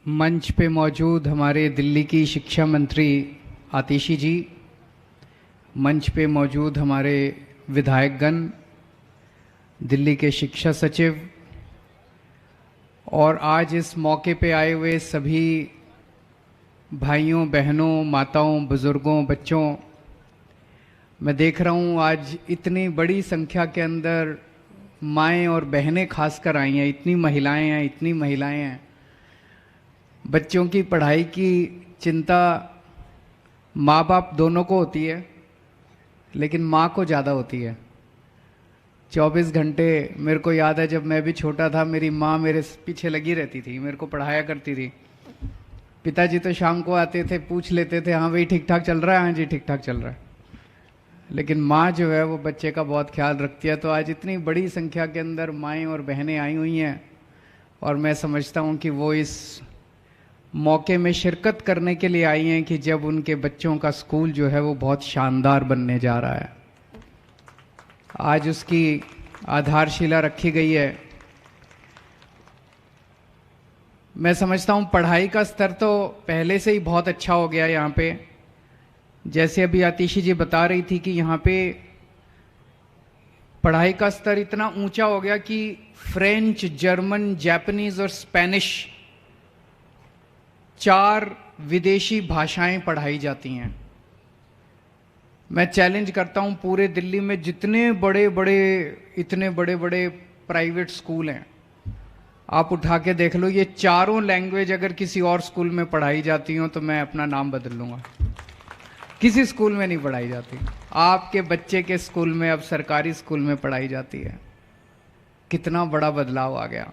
मंच पे मौजूद हमारे दिल्ली की शिक्षा मंत्री आतिशी जी, मंच पे मौजूद हमारे विधायकगण, दिल्ली के शिक्षा सचिव और आज इस मौके पे आए हुए सभी भाइयों, बहनों, माताओं, बुज़ुर्गों, बच्चों, मैं देख रहा हूँ आज इतनी बड़ी संख्या के अंदर माएँ और बहनें खासकर आई हैं, इतनी महिलाएं हैं। बच्चों की पढ़ाई की चिंता माँ बाप दोनों को होती है, लेकिन माँ को ज़्यादा होती है। 24 घंटे मेरे को याद है, जब मैं भी छोटा था मेरी माँ मेरे पीछे लगी रहती थी, मेरे को पढ़ाया करती थी। पिताजी तो शाम को आते थे, पूछ लेते थे, हाँ भाई ठीक ठाक चल रहा है, हाँ जी ठीक ठाक चल रहा है। लेकिन माँ जो है वो बच्चे का बहुत ख्याल रखती है। तो आज इतनी बड़ी संख्या के अंदर माएँ और बहनें आई हुई हैं और मैं समझता हूँ कि वो इस मौके में शिरकत करने के लिए आई हैं कि जब उनके बच्चों का स्कूल जो है वो बहुत शानदार बनने जा रहा है। आज उसकी आधारशिला रखी गई है। मैं समझता हूँ पढ़ाई का स्तर तो पहले से ही बहुत अच्छा हो गया यहाँ पे। जैसे अभी आतिशी जी बता रही थी कि यहाँ पे पढ़ाई का स्तर इतना ऊंचा हो गया कि फ्रेंच, जर्मन, जापानीज और स्पेनिश 4 विदेशी भाषाएं पढ़ाई जाती हैं। मैं चैलेंज करता हूं पूरे दिल्ली में जितने इतने बड़े बड़े प्राइवेट स्कूल हैं, आप उठा के देख लो, ये चारों लैंग्वेज अगर किसी और स्कूल में पढ़ाई जाती हो तो मैं अपना नाम बदल लूंगा। किसी स्कूल में नहीं पढ़ाई जाती, आपके बच्चे के स्कूल में अब सरकारी स्कूल में पढ़ाई जाती है। कितना बड़ा बदलाव आ गया।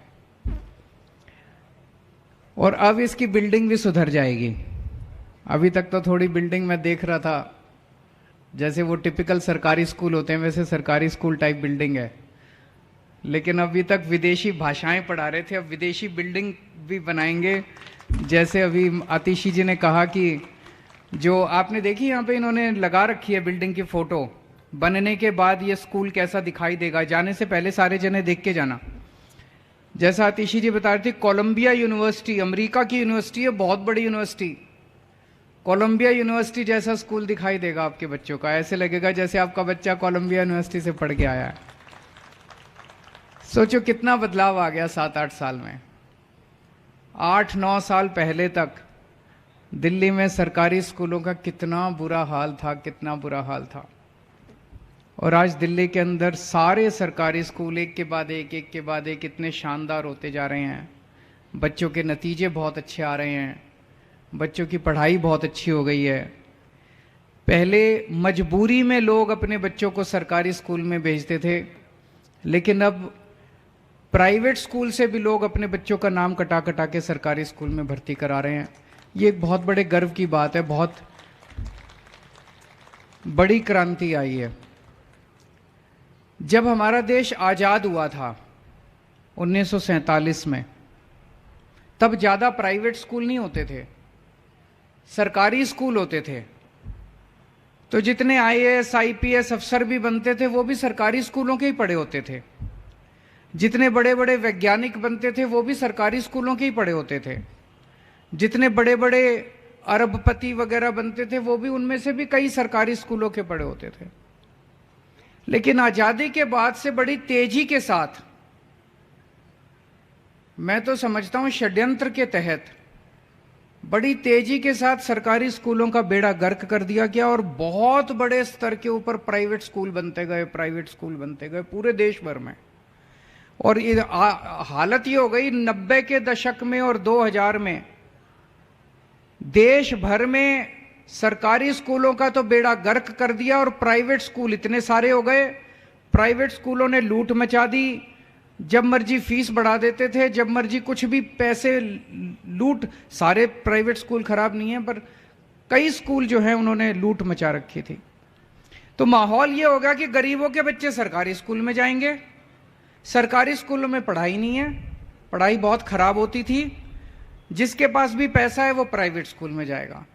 और अब इसकी बिल्डिंग भी सुधर जाएगी। अभी तक तो थोड़ी बिल्डिंग मैं देख रहा था, जैसे वो टिपिकल सरकारी स्कूल होते हैं वैसे सरकारी स्कूल टाइप बिल्डिंग है, लेकिन अभी तक विदेशी भाषाएं पढ़ा रहे थे, अब विदेशी बिल्डिंग भी बनाएंगे। जैसे अभी आतिशी जी ने कहा कि जो आपने देखी यहाँ पे इन्होंने लगा रखी है बिल्डिंग की फोटो, बनने के बाद ये स्कूल कैसा दिखाई देगा, जाने से पहले सारे जने देख के जाना। जैसा आतिशी जी बता रहे थे, कोलंबिया यूनिवर्सिटी अमेरिका की यूनिवर्सिटी है, बहुत बड़ी यूनिवर्सिटी। कोलंबिया यूनिवर्सिटी जैसा स्कूल दिखाई देगा आपके बच्चों का, ऐसे लगेगा जैसे आपका बच्चा कोलंबिया यूनिवर्सिटी से पढ़ के आया है। सोचो कितना बदलाव आ गया 7-8 साल में। 8-9 साल पहले तक दिल्ली में सरकारी स्कूलों का कितना बुरा हाल था। और आज दिल्ली के अंदर सारे सरकारी स्कूल एक के बाद एक इतने शानदार होते जा रहे हैं। बच्चों के नतीजे बहुत अच्छे आ रहे हैं, बच्चों की पढ़ाई बहुत अच्छी हो गई है। पहले मजबूरी में लोग अपने बच्चों को सरकारी स्कूल में भेजते थे, लेकिन अब प्राइवेट स्कूल से भी लोग अपने बच्चों का नाम कटा कटा के सरकारी स्कूल में भर्ती करा रहे हैं। ये एक बहुत बड़े गर्व की बात है, बहुत बड़ी क्रांति आई है। जब हमारा देश आज़ाद हुआ था 1947 में, तब ज़्यादा प्राइवेट स्कूल नहीं होते थे, सरकारी स्कूल होते थे। तो जितने IAS IPS अफसर भी बनते थे वो भी सरकारी स्कूलों के ही पढ़े होते थे। जितने बड़े बड़े वैज्ञानिक बनते थे वो भी सरकारी स्कूलों के ही पढ़े होते थे। जितने बड़े बड़े अरबपति वगैरह बनते थे वो भी उनमें से भी कई सरकारी स्कूलों के पढ़े होते थे। लेकिन आजादी के बाद से बड़ी तेजी के साथ, मैं तो समझता हूं षड्यंत्र के तहत, बड़ी तेजी के साथ सरकारी स्कूलों का बेड़ा गर्क कर दिया गया और बहुत बड़े स्तर के ऊपर प्राइवेट स्कूल बनते गए पूरे देश भर में। और हालत ये हो गई 90 के दशक में और 2000 में देश भर में सरकारी स्कूलों का तो बेड़ा गर्क कर दिया और प्राइवेट स्कूल इतने सारे हो गए। प्राइवेट स्कूलों ने लूट मचा दी, जब मर्जी फीस बढ़ा देते थे, जब मर्जी कुछ भी पैसे लूट। सारे प्राइवेट स्कूल खराब नहीं है, पर कई स्कूल जो हैं उन्होंने लूट मचा रखी थी। तो माहौल ये होगा कि गरीबों के बच्चे सरकारी स्कूल में जाएंगे। सरकारी स्कूलों में पढ़ाई नहीं है, पढ़ाई बहुत खराब होती थी। जिसके पास भी पैसा है वो प्राइवेट स्कूल में जाएगा।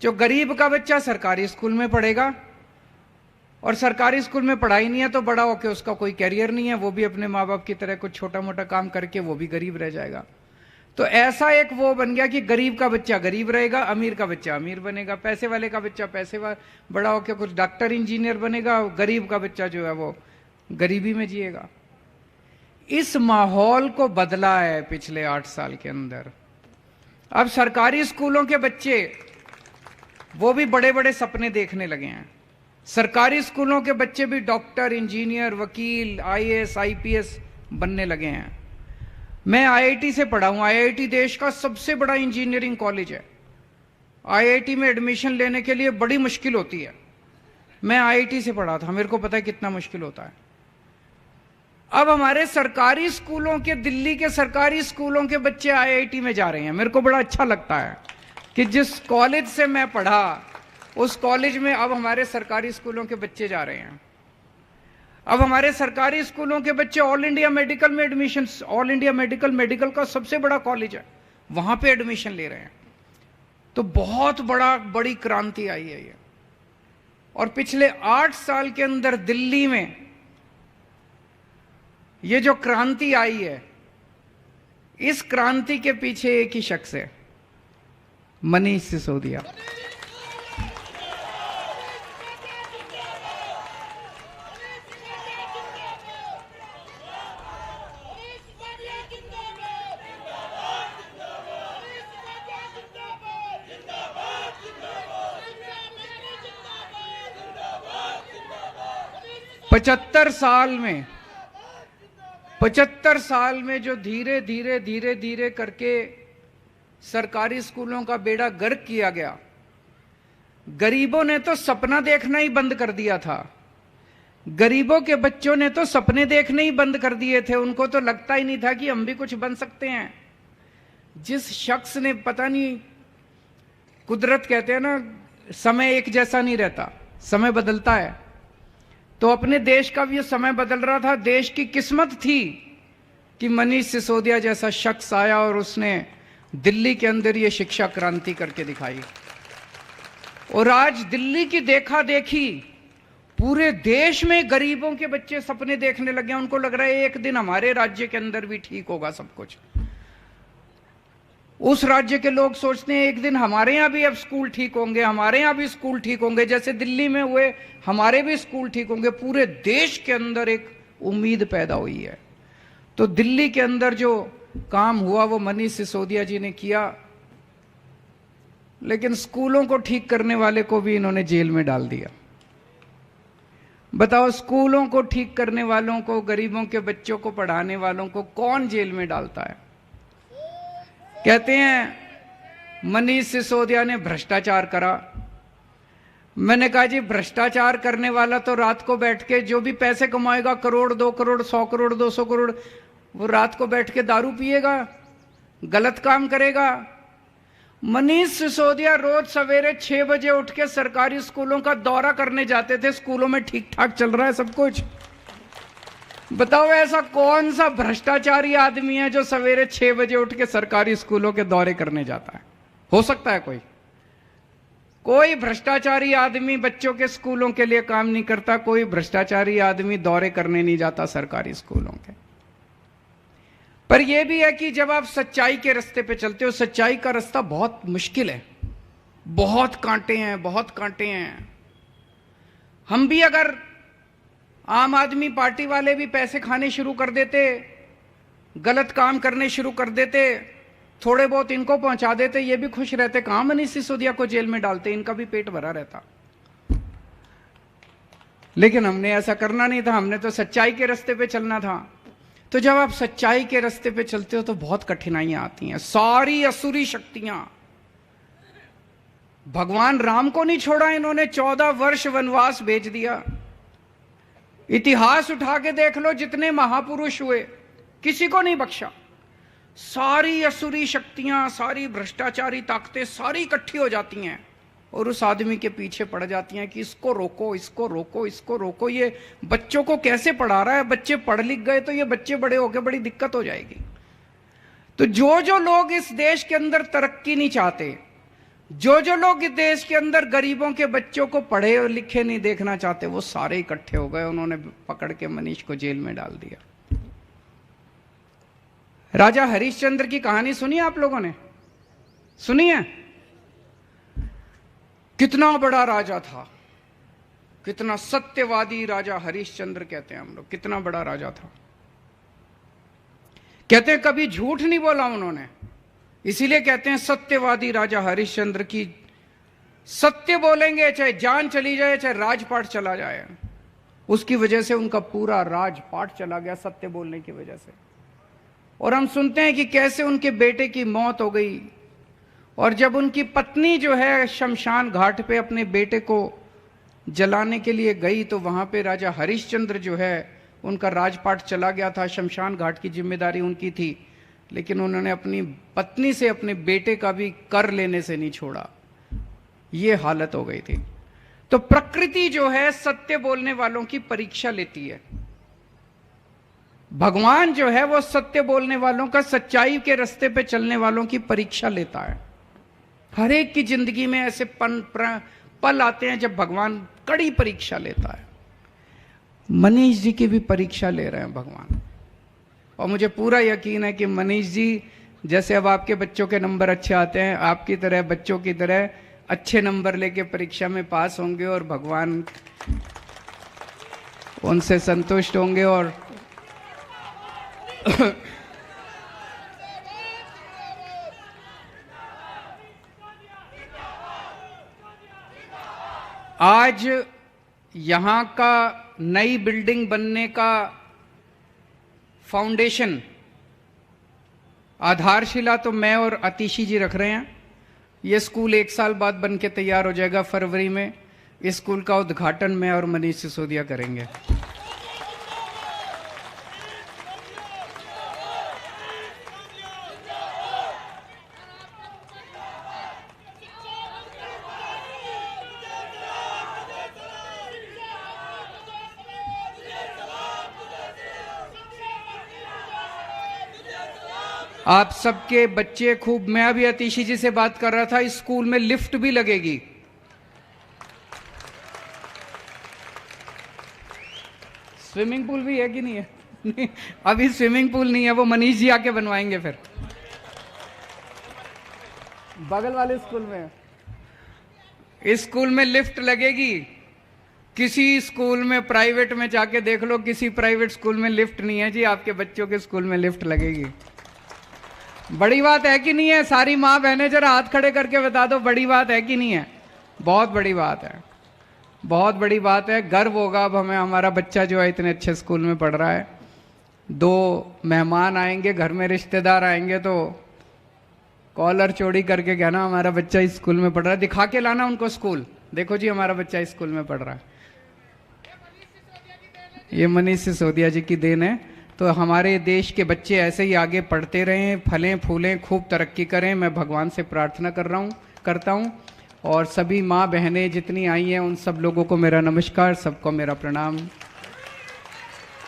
जो गरीब का बच्चा सरकारी स्कूल में पढ़ेगा और सरकारी स्कूल में पढ़ाई नहीं है तो बड़ा होकर उसका कोई कैरियर नहीं है, वो भी अपने माँ बाप की तरह कुछ छोटा मोटा काम करके वो भी गरीब रह जाएगा। तो ऐसा एक वो बन गया कि गरीब का बच्चा गरीब रहेगा, अमीर का बच्चा अमीर बनेगा, पैसे वाले का बच्चा पैसे वाला बड़ा होकर कुछ डॉक्टर इंजीनियर बनेगा, गरीब का बच्चा जो है वो गरीबी में जिएगा। इस माहौल को बदला है पिछले 8 साल के अंदर। अब सरकारी स्कूलों के बच्चे वो भी बड़े बड़े सपने देखने लगे हैं। सरकारी स्कूलों के बच्चे भी डॉक्टर, इंजीनियर, वकील, आईएएस, आईपीएस बनने लगे हैं। मैं आईआईटी से पढ़ा हूं। आईआईटी देश का सबसे बड़ा इंजीनियरिंग कॉलेज है। आईआईटी में एडमिशन लेने के लिए बड़ी मुश्किल होती है। मैं आईआईटी से पढ़ा था, मेरे को पता है कितना मुश्किल होता है। अब हमारे सरकारी स्कूलों के, दिल्ली के सरकारी स्कूलों के बच्चे आईआईटी में जा रहे हैं। मेरे को बड़ा अच्छा लगता है कि जिस कॉलेज से मैं पढ़ा उस कॉलेज में अब हमारे सरकारी स्कूलों के बच्चे जा रहे हैं। अब हमारे सरकारी स्कूलों के बच्चे ऑल इंडिया मेडिकल में एडमिशन, ऑल इंडिया मेडिकल का सबसे बड़ा कॉलेज है, वहां पे एडमिशन ले रहे हैं। तो बहुत बड़ी क्रांति आई है ये। और पिछले 8 साल के अंदर दिल्ली में ये जो क्रांति आई है, इस क्रांति के पीछे एक ही शख्स है, मनीष सिसोदिया। पचहत्तर साल में जो धीरे धीरे करके सरकारी स्कूलों का बेड़ा गर्क किया गया। गरीबों ने तो सपना देखना ही बंद कर दिया था। गरीबों के बच्चों ने तो सपने देखने ही बंद कर दिए थे। उनको तो लगता ही नहीं था कि हम भी कुछ बन सकते हैं। जिस शख्स ने, पता नहीं, कुदरत कहते हैं ना, समय एक जैसा नहीं रहता, समय बदलता है। तो अपने देश का भी ये समय बदल रहा था। देश की किस्मत थी कि मनीष सिसोदिया जैसा शख्स आया और उसने दिल्ली के अंदर ये शिक्षा क्रांति करके दिखाई। और आज दिल्ली की देखा देखी पूरे देश में गरीबों के बच्चे सपने देखने लगे हैं। उनको लग रहा है एक दिन हमारे राज्य के अंदर भी ठीक होगा सब कुछ। उस राज्य के लोग सोचते हैं एक दिन हमारे यहां भी अब स्कूल ठीक होंगे, हमारे यहां भी स्कूल ठीक होंगे, जैसे दिल्ली में हुए हमारे भी स्कूल ठीक होंगे। पूरे देश के अंदर एक उम्मीद पैदा हुई है। तो दिल्ली के अंदर जो काम हुआ वो मनीष सिसोदिया जी ने किया। लेकिन स्कूलों को ठीक करने वाले को भी इन्होंने जेल में डाल दिया। बताओ, स्कूलों को ठीक करने वालों को, गरीबों के बच्चों को पढ़ाने वालों को कौन जेल में डालता है? कहते हैं मनीष सिसोदिया ने भ्रष्टाचार करा। मैंने कहा जी, भ्रष्टाचार करने वाला तो रात को बैठ के जो भी पैसे कमाएगा, करोड़, 2 करोड़, 100 करोड़, 200 करोड़, वो रात को बैठ के दारू पिएगा, गलत काम करेगा। मनीष सिसोदिया रोज सवेरे 6 बजे उठ के सरकारी स्कूलों का दौरा करने जाते थे। स्कूलों में ठीक ठाक चल रहा है सब कुछ। बताओ, ऐसा कौन सा भ्रष्टाचारी आदमी है जो सवेरे 6 बजे उठ के सरकारी स्कूलों के दौरे करने जाता है? हो सकता है कोई? कोई भ्रष्टाचारी आदमी बच्चों के स्कूलों के लिए काम नहीं करता। कोई भ्रष्टाचारी आदमी दौरे करने नहीं जाता सरकारी स्कूलों के। पर यह भी है कि जब आप सच्चाई के रास्ते पे चलते हो, सच्चाई का रास्ता बहुत मुश्किल है, बहुत कांटे हैं, बहुत कांटे हैं। हम भी अगर, आम आदमी पार्टी वाले भी पैसे खाने शुरू कर देते, गलत काम करने शुरू कर देते, थोड़े बहुत इनको पहुंचा देते, ये भी खुश रहते। कहां मनीष सिसोदिया को जेल में डालते, इनका भी पेट भरा रहता। लेकिन हमने ऐसा करना नहीं था। हमने तो सच्चाई के रास्ते पे चलना था। तो जब आप सच्चाई के रास्ते पे चलते हो तो बहुत कठिनाइयां आती हैं। सारी असुरी शक्तियां, भगवान राम को नहीं छोड़ा इन्होंने, 14 वर्ष वनवास भेज दिया। इतिहास उठा के देख लो, जितने महापुरुष हुए किसी को नहीं बख्शा। सारी असुरी शक्तियां, सारी भ्रष्टाचारी ताकतें सारी इकट्ठी हो जाती हैं और उस आदमी के पीछे पड़ जाती हैं कि इसको रोको, इसको रोको, इसको रोको। ये बच्चों को कैसे पढ़ा रहा है? बच्चे पढ़ लिख गए तो ये बच्चे बड़े होकर बड़ी दिक्कत हो जाएगी। तो जो जो लोग इस देश के अंदर तरक्की नहीं चाहते, जो जो लोग इस देश के अंदर गरीबों के बच्चों को पढ़े और लिखे नहीं देखना चाहते, वो सारे इकट्ठे हो गए। उन्होंने पकड़ के मनीष को जेल में डाल दिया। राजा हरिश्चंद्र की कहानी सुनी आप लोगों ने? सुनी है? कितना बड़ा राजा था, कितना सत्यवादी राजा हरिश्चंद्र कहते हैं हम लोग, कितना बड़ा राजा था। कहते हैं कभी झूठ नहीं बोला उन्होंने, इसीलिए कहते हैं सत्यवादी राजा हरिश्चंद्र की। सत्य बोलेंगे चाहे जान चली जाए, चाहे राजपाट चला जाए। उसकी वजह से उनका पूरा राजपाट चला गया, सत्य बोलने की वजह से। और हम सुनते हैं कि कैसे उनके बेटे की मौत हो गई, और जब उनकी पत्नी जो है शमशान घाट पे अपने बेटे को जलाने के लिए गई, तो वहां पे राजा हरिश्चंद्र जो है उनका राजपाट चला गया था, शमशान घाट की जिम्मेदारी उनकी थी, लेकिन उन्होंने अपनी पत्नी से अपने बेटे का भी कर लेने से नहीं छोड़ा। ये हालत हो गई थी। तो प्रकृति जो है सत्य बोलने वालों की परीक्षा लेती है। भगवान जो है वो सत्य बोलने वालों का, सच्चाई के रास्ते पे चलने वालों की परीक्षा लेता है। हर एक की जिंदगी में ऐसे पल आते हैं जब भगवान कड़ी परीक्षा लेता है। मनीष जी की भी परीक्षा ले रहे हैं भगवान, और मुझे पूरा यकीन है कि मनीष जी जैसे अब आपके बच्चों के नंबर अच्छे आते हैं, आपकी तरह बच्चों की तरह अच्छे नंबर लेके परीक्षा में पास होंगे, और भगवान उनसे संतुष्ट होंगे। और आज यहां का नई बिल्डिंग बनने का फाउंडेशन, आधारशिला तो मैं और अतिशी जी रख रहे हैं। ये स्कूल 1 साल बाद बन के तैयार हो जाएगा, फरवरी में। इस स्कूल का उद्घाटन मैं और मनीष सिसोदिया करेंगे। आप सबके बच्चे खूब, मैं अभी अतिशी जी से बात कर रहा था, इस स्कूल में लिफ्ट भी लगेगी। स्विमिंग पूल भी है कि नहीं है? नहीं, अभी स्विमिंग पूल नहीं है, वो मनीष जी आके बनवाएंगे फिर। बगल वाले स्कूल में, इस स्कूल में लिफ्ट लगेगी। किसी स्कूल में प्राइवेट में जाके देख लो, किसी प्राइवेट स्कूल में लिफ्ट नहीं है जी, आपके बच्चों के स्कूल में लिफ्ट लगेगी। बड़ी बात है कि नहीं है? सारी माँ बहनें जरा हाथ खड़े करके बता दो, बड़ी बात है कि नहीं है? बहुत बड़ी बात है, बहुत बड़ी बात है। गर्व होगा अब हमें, हमारा बच्चा जो है इतने अच्छे स्कूल में पढ़ रहा है। 2 मेहमान आएंगे, घर में रिश्तेदार आएंगे, तो कॉलर चोरी करके कहना हमारा बच्चा इस स्कूल में पढ़ रहा है। दिखा के लाना उनको स्कूल, देखो जी हमारा बच्चा इस स्कूल में पढ़ रहा है। ये मनीष सिसोदिया जी की देन है। तो हमारे देश के बच्चे ऐसे ही आगे पढ़ते रहें, फलें फूलें, खूब तरक्की करें, मैं भगवान से प्रार्थना करता हूँ। और सभी माँ बहनें जितनी आई हैं उन सब लोगों को मेरा नमस्कार, सबको मेरा प्रणाम।